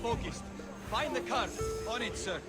focused. Find the car. On it, sir.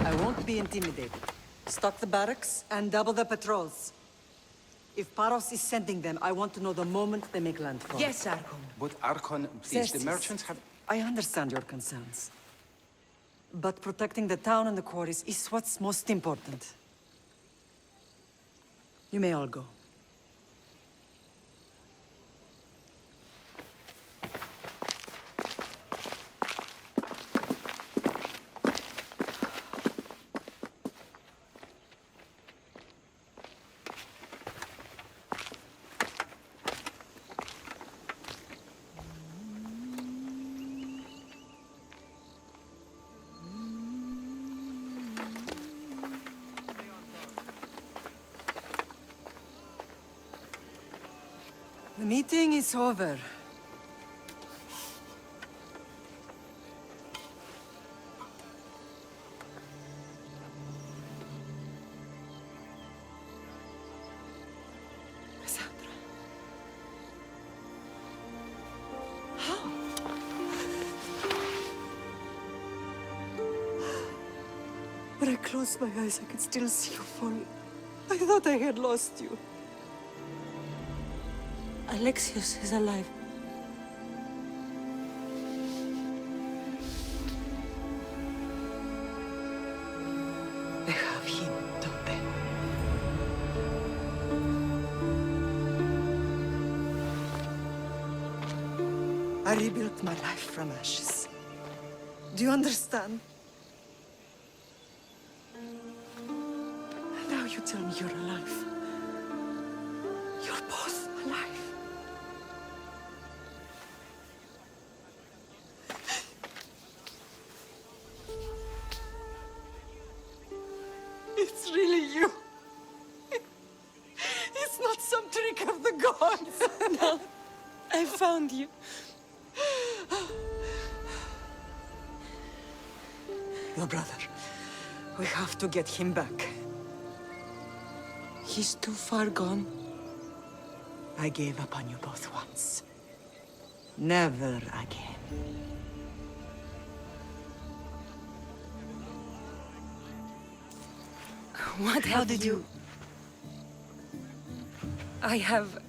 I won't be intimidated. Stock the barracks and double the patrols. If Paros is sending them, I want to know the moment they make landfall. Yes, Archon. But Archon, please, the Xerxes, merchants have... I understand your concerns. But protecting the town and the quarries is what's most important. You may all go. The meeting is over. Cassandra. How? When I closed my eyes, I could still see you falling. I thought I had lost you. Alexios is alive. They have him, don't they? I rebuilt my life from ashes. Do you understand? Now you tell me you're alive. You're both alive. It's really you. It's not some trick of the gods. No, I found you. Your brother. We have to get him back. He's too far gone. I gave up on you both once. Never again. What How did you... I have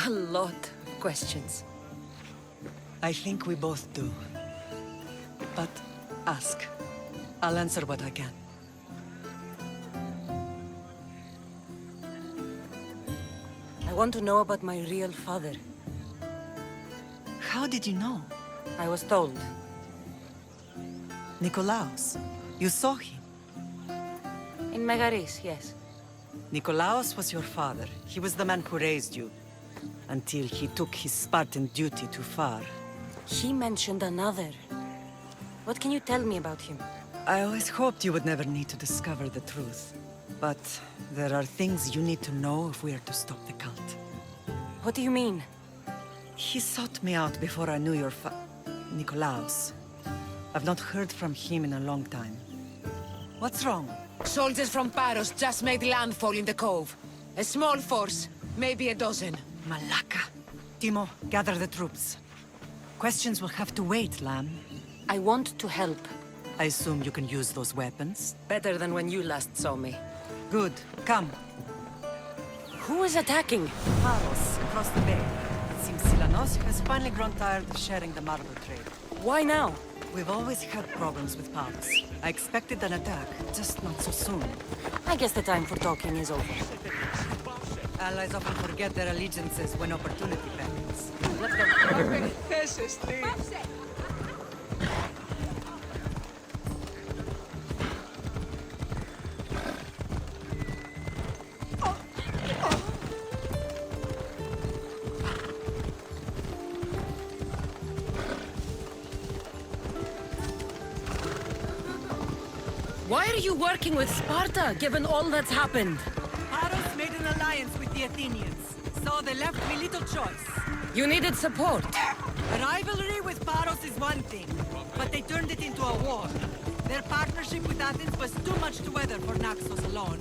a lot of questions. I think we both do. But ask. I'll answer what I can. I want to know about my real father. How did you know? I was told. Nikolaos. You saw him. In Megaris, yes. Nikolaos was your father. He was the man who raised you. Until he took his Spartan duty too far. He mentioned another. What can you tell me about him? I always hoped you would never need to discover the truth. But there are things you need to know if we are to stop the cult. What do you mean? He sought me out before I knew your Nikolaos. I've not heard from him in a long time. What's wrong? Soldiers from Paros just made landfall in the cove. A small force, maybe a dozen. Malaka. Timo, gather the troops. Questions will have to wait, Lamb. I want to help. I assume you can use those weapons? Better than when you last saw me. Good. Come. Who is attacking? Paros, across the bay. It seems Silanos has finally grown tired of sharing the marble trade. Why now? We've always had problems with Paros. I expected an attack, just not so soon. I guess the time for talking is over. Allies often forget their allegiances when opportunity beckons. Why are you working with Sparta, given all that's happened? Paros made an alliance with the Athenians, so they left me little choice. You needed support. A rivalry with Paros is one thing, but they turned it into a war. Their partnership with Athens was too much to weather for Naxos alone.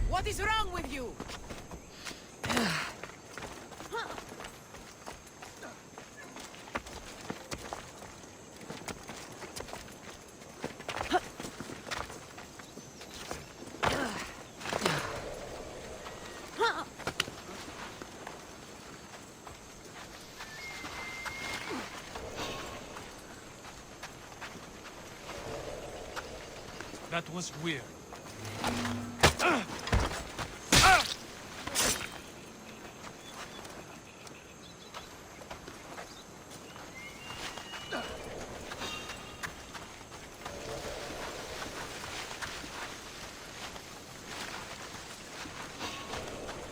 What is wrong with you? That was weird.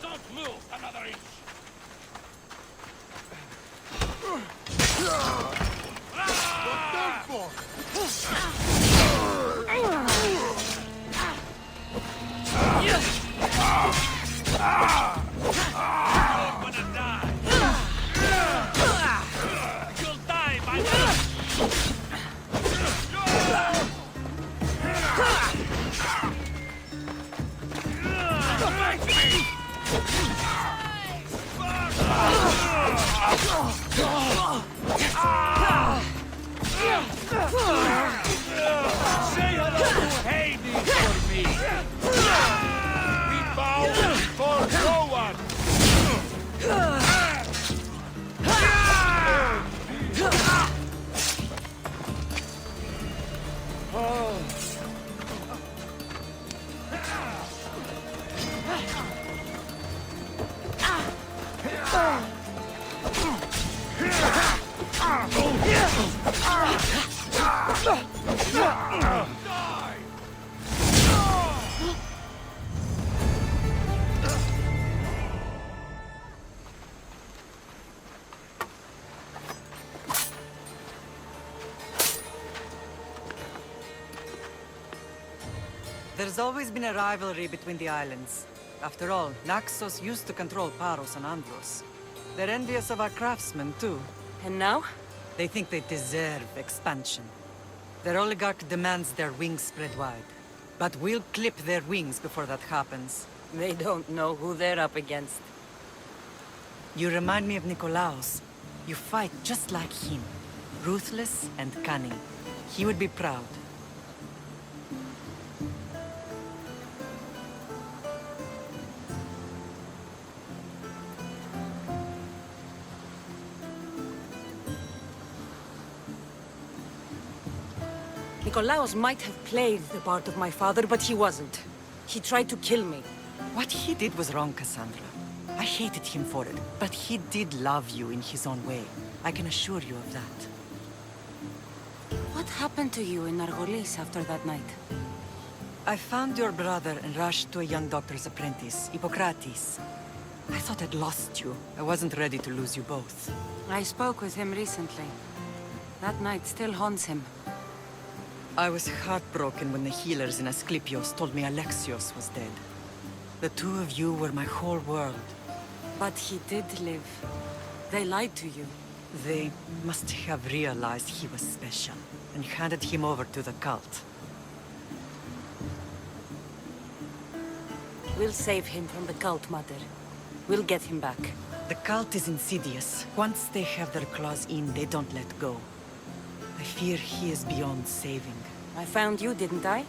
Don't move another inch. You're gonna die. You'll die by Say hello to Hades for me. We bow before no one. There's always been a rivalry between the islands. After all, Naxos used to control Paros and Andros. They're envious of our craftsmen, too. And now? They think they deserve expansion. Their oligarch demands their wings spread wide. But we'll clip their wings before that happens. They don't know who they're up against. You remind me of Nikolaos. You fight just like him. Ruthless and cunning. He would be proud. Nikolaos might have played the part of my father, but he wasn't. He tried to kill me. What he did was wrong, Cassandra. I hated him for it, but he did love you in his own way. I can assure you of that. What happened to you in Nargolis after that night? I found your brother and rushed to a young doctor's apprentice, Hippocrates. I thought I'd lost you. I wasn't ready to lose you both. I spoke with him recently. That night still haunts him. I was heartbroken when the healers in Asclepios told me Alexios was dead. The two of you were my whole world. But he did live. They lied to you. They must have realized he was special and handed him over to the cult. We'll save him from the cult, Mother. We'll get him back. The cult is insidious. Once they have their claws in, they don't let go. I fear he is beyond saving. I found you, didn't I?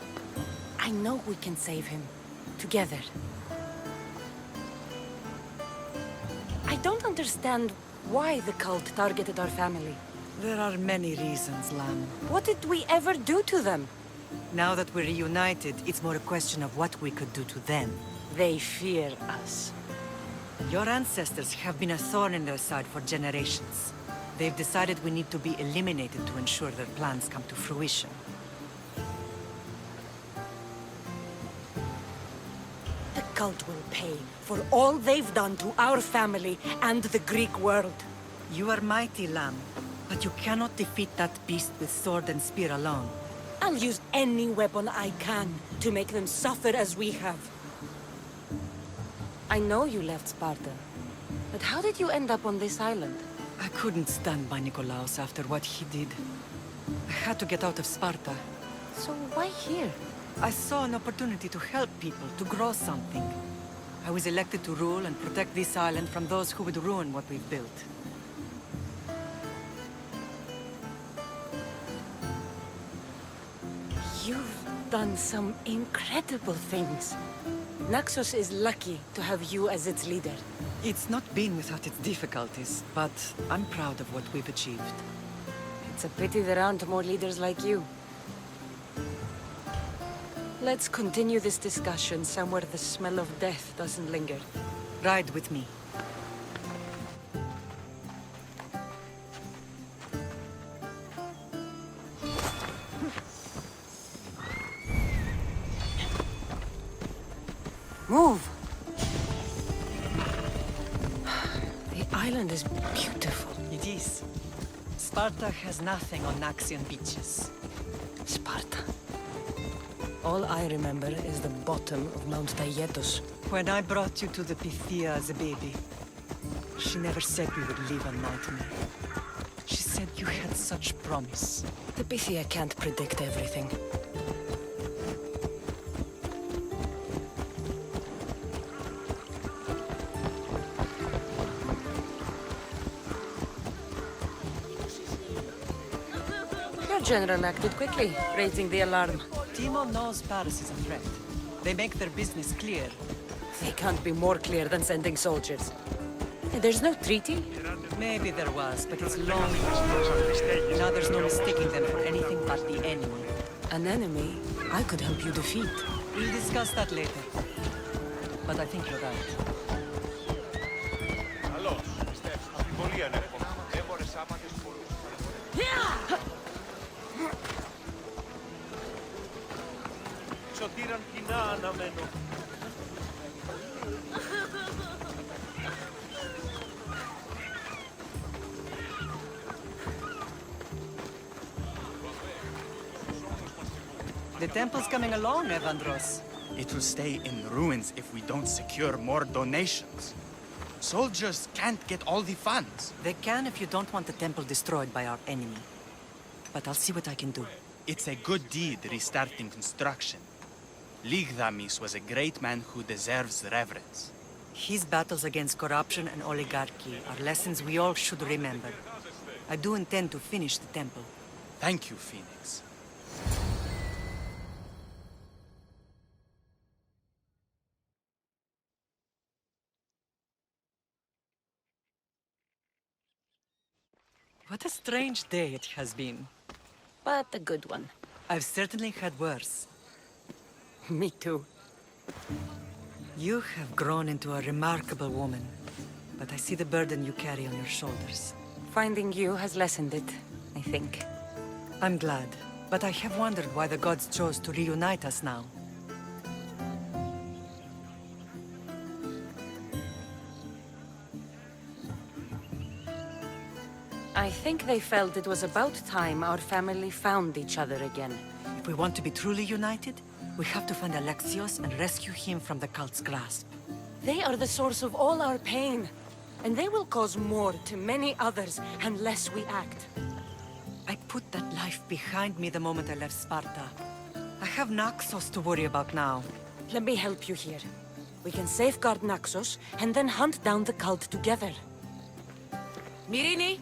I know we can save him. Together. I don't understand why the cult targeted our family. There are many reasons, Lamb. What did we ever do to them? Now that we're reunited, it's more a question of what we could do to them. They fear us. Your ancestors have been a thorn in their side for generations. They've decided we need to be eliminated to ensure their plans come to fruition. The cult will pay for all they've done to our family and the Greek world. You are mighty, Lamb, but you cannot defeat that beast with sword and spear alone. I'll use any weapon I can to make them suffer as we have. I know you left Sparta, but how did you end up on this island? I couldn't stand by Nikolaos after what he did. I had to get out of Sparta. So why here? I saw an opportunity to help people, to grow something. I was elected to rule and protect this island from those who would ruin what we've built. You've done some incredible things. Naxos is lucky to have you as its leader. It's not been without its difficulties, but I'm proud of what we've achieved. It's a pity there aren't more leaders like you. Let's continue this discussion somewhere the smell of death doesn't linger. Ride with me. Move! The island is beautiful. It is. Sparta has nothing on Naxian beaches. Sparta. All I remember is the bottom of Mount Taygetos. When I brought you to the Pythia as a baby, she never said we would live a nightmare. She said you had such promise. The Pythia can't predict everything. Your general acted quickly, raising the alarm. Timo knows Paris is a threat. They make their business clear. They can't be more clear than sending soldiers. There's no treaty? Maybe there was, but it's long. Now there's no mistaking them for anything but the enemy. An enemy I could help you defeat. We'll discuss that later. But I think you're right. Καλώς. Αμφιβολία έχω. Έμορες άμαχες πολλούς. Σωτήραν κοινά αναμένω. The temple's coming along, Evandros. It will stay in ruins if we don't secure more donations. Soldiers can't get all the funds. They can if you don't want the temple destroyed by our enemy. But I'll see what I can do. It's a good deed restarting construction. Ligdamis was a great man who deserves reverence. His battles against corruption and oligarchy are lessons we all should remember. I do intend to finish the temple. Thank you, Phoenix. What a strange day it has been. But a good one. I've certainly had worse. Me too. You have grown into a remarkable woman, but I see the burden you carry on your shoulders. Finding you has lessened it, I think. I'm glad, but I have wondered why the gods chose to reunite us now. I think they felt it was about time our family found each other again. If we want to be truly united, we have to find Alexios and rescue him from the cult's grasp. They are the source of all our pain, and they will cause more to many others unless we act. I put that life behind me the moment I left Sparta. I have Naxos to worry about now. Let me help you here. We can safeguard Naxos, and then hunt down the cult together. Myrrine,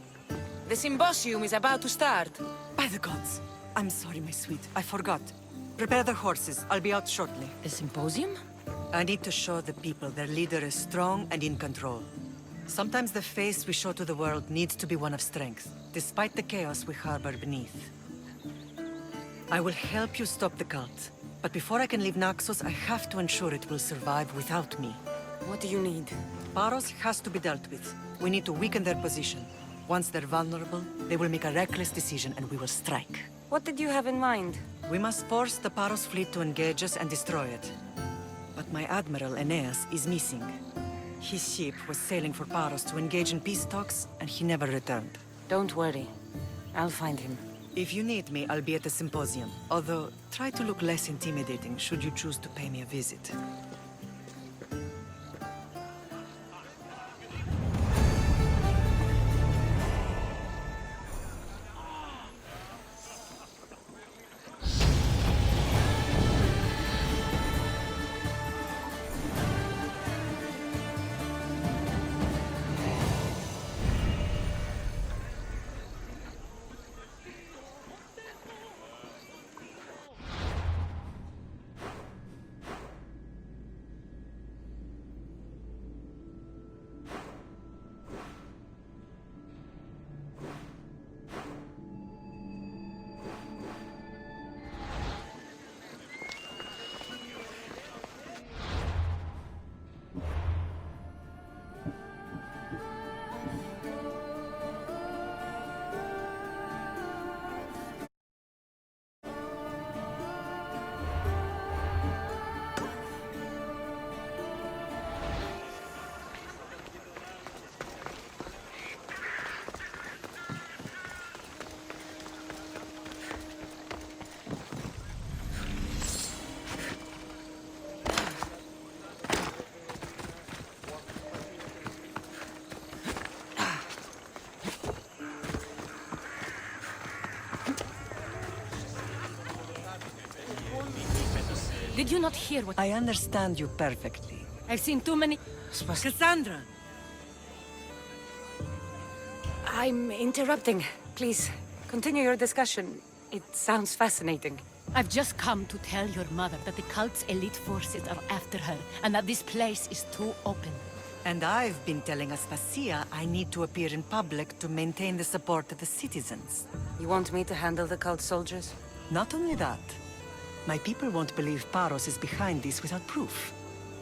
the symposium is about to start. By the gods! I'm sorry, my sweet. I forgot. Prepare the horses. I'll be out shortly. The symposium? I need to show the people their leader is strong and in control. Sometimes the face we show to the world needs to be one of strength, despite the chaos we harbor beneath. I will help you stop the cult, but before I can leave Naxos, I have to ensure it will survive without me. What do you need? Paros has to be dealt with. We need to weaken their position. Once they're vulnerable, they will make a reckless decision and we will strike. What did you have in mind? We must force the Paros fleet to engage us and destroy it. But my admiral, Aeneas, is missing. His ship was sailing for Paros to engage in peace talks, and he never returned. Don't worry. I'll find him. If you need me, I'll be at the symposium. Although, try to look less intimidating should you choose to pay me a visit. Did you not hear what I understand you perfectly. I've seen too many... Cassandra! I'm interrupting. Please, continue your discussion. It sounds fascinating. I've just come to tell your mother that the cult's elite forces are after her, and that this place is too open. And I've been telling Aspasia I need to appear in public to maintain the support of the citizens. You want me to handle the cult soldiers? Not only that, my people won't believe Paros is behind this without proof.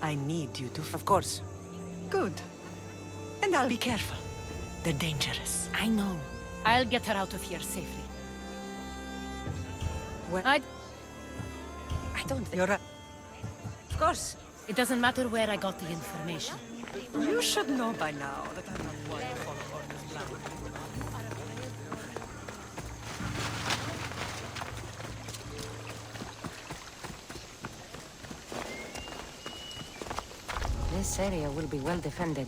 I need you to... Of course. Good. And I'll be careful. They're dangerous. I know. I'll get her out of here safely. Where... I don't think... You're right. Of course. It doesn't matter where I got the information. You should know by now that I'm not one to follow orders blindly. This area will be well defended.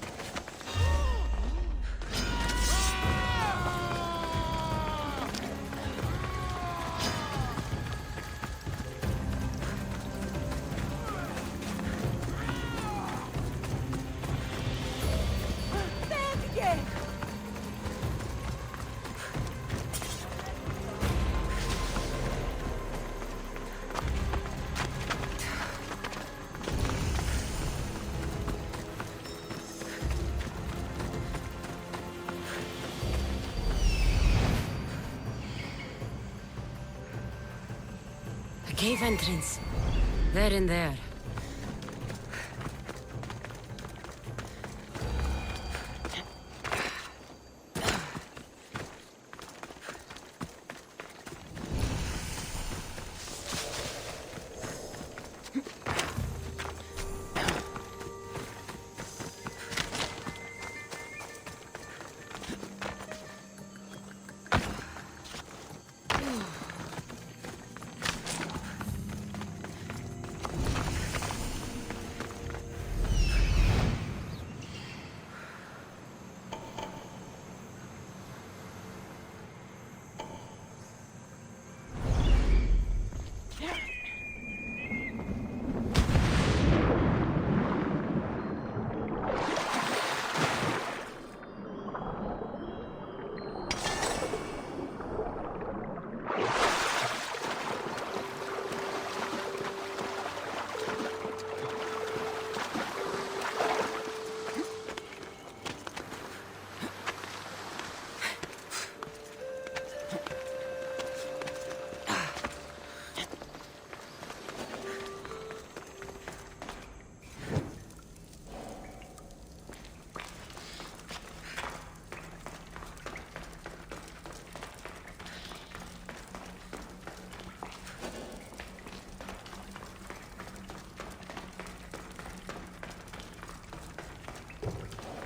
cave entrance. They're in there.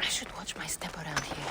I should watch my step around here.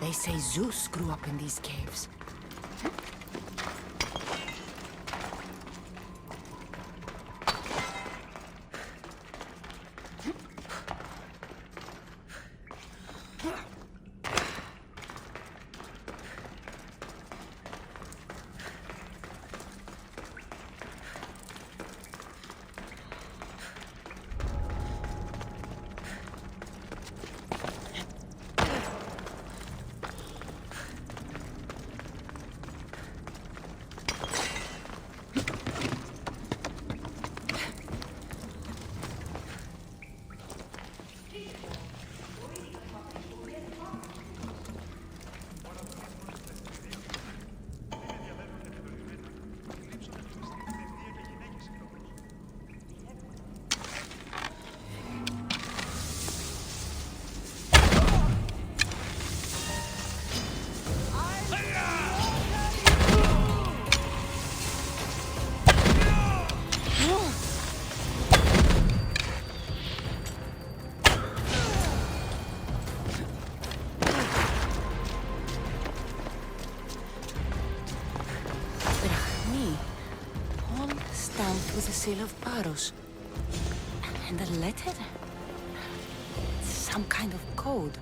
They say Zeus grew up in these caves. With the seal of Paros. And the letter? It's some kind of code.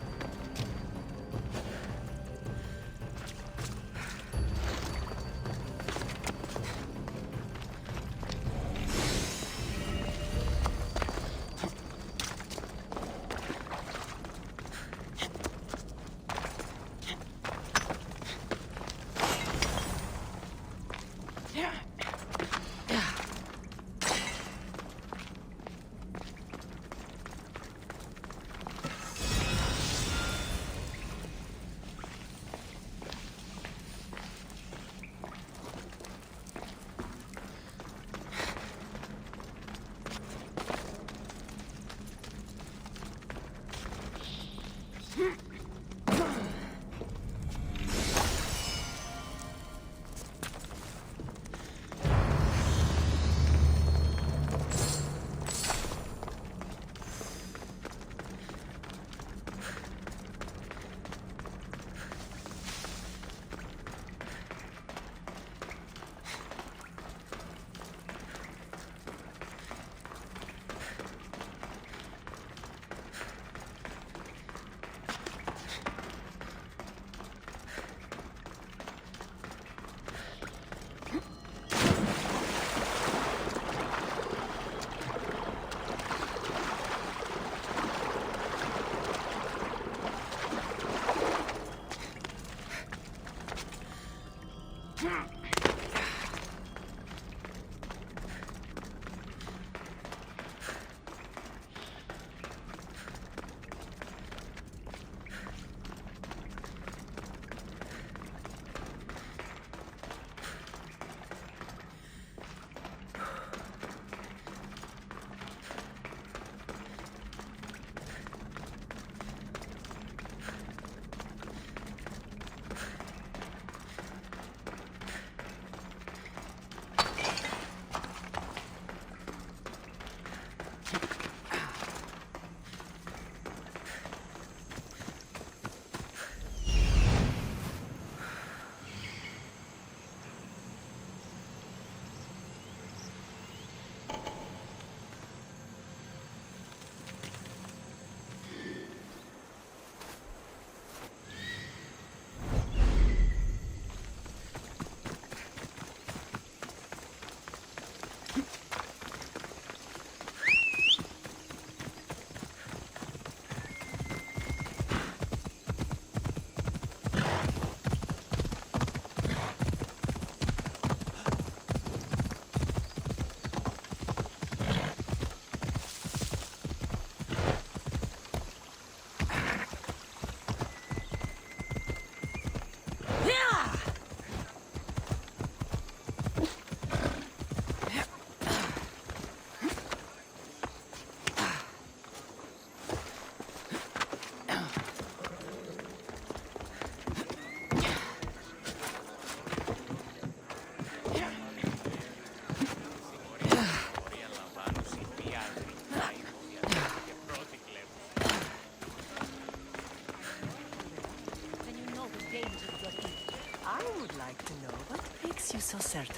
I would like to know what makes you so certain.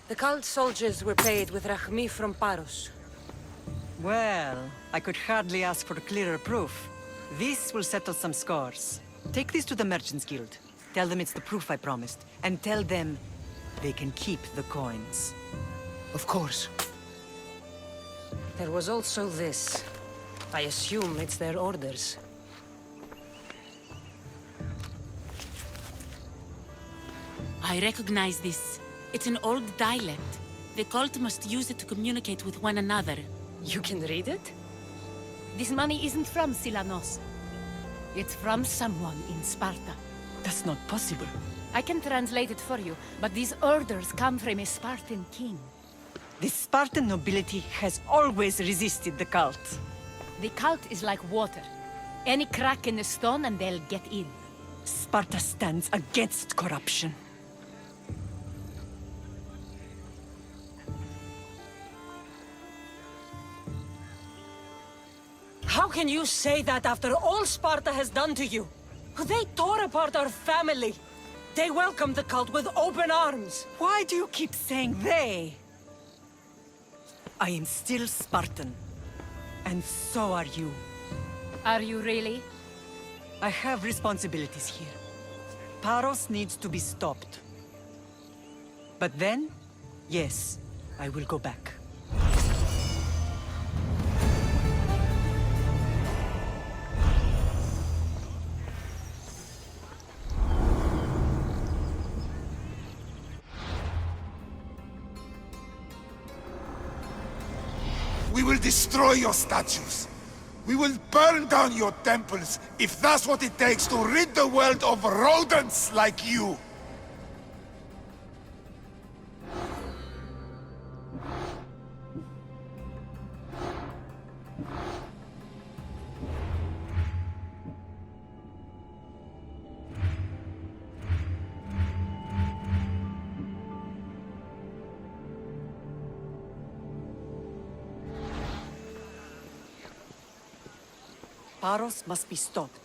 The cult soldiers were paid with Rahmi from Paros. Well, I could hardly ask for clearer proof. This will settle some scores. Take this to the Merchants Guild. Tell them it's the proof I promised. And tell them they can keep the coins. Of course. There was also this. I assume it's their orders. I recognize this. It's an old dialect. The cult must use it to communicate with one another. You can read it? This money isn't from Silanos. It's from someone in Sparta. That's not possible. I can translate it for you, but these orders come from a Spartan king. The Spartan nobility has always resisted the cult. The cult is like water. Any crack in the stone and they'll get in. Sparta stands against corruption. How can you say that after all Sparta has done to you? They tore apart our family. They welcomed the cult with open arms. Why do you keep saying they? I am still Spartan. And so are you. Are you really? I have responsibilities here. Paros needs to be stopped. But then, yes, I will go back. We will destroy your statues. We will burn down your temples if that's what it takes to rid the world of rodents like you. Paros must be stopped.